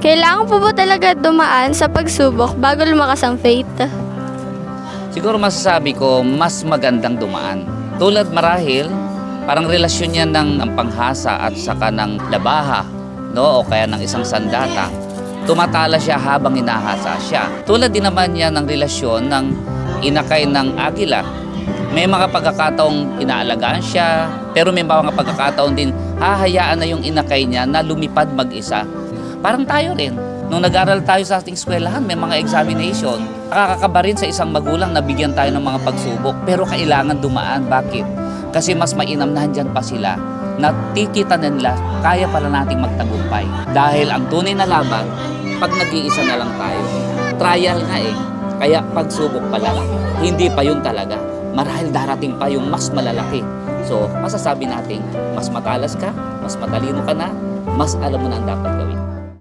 Kailangan po ba talaga dumaan sa pagsubok bago lumakas ang faith? Siguro masasabi ko, mas magandang dumaan. Tulad marahil, parang relasyon niya ng panghasa at saka ng labaha, no? O kaya ng isang sandata. Tumatala siya habang hinahasa siya. Tulad din naman niya ng relasyon ng inakay ng agila. May mga pagkakataong inaalagaan siya, pero may mga pagkakataon din hahayaan na yung inakay niya na lumipad mag-isa. Parang tayo rin. Nung nag-aral tayo sa ating eskwelahan, may mga examination. Nakakakaba rin sa isang magulang na bigyan tayo ng mga pagsubok, pero kailangan dumaan. Bakit? Kasi mas mainam na andyan pa sila na tikita nila, kaya pala nating magtagumpay. Dahil ang tunay na laban, pag nag-iisa na lang tayo, trial nga eh. Kaya pagsubok pala, hindi pa yun talaga. Marahil darating pa yung mas malalaki. So, masasabi natin, mas matalas ka, mas matalino ka na, mas alam mo na ang dapat gawin.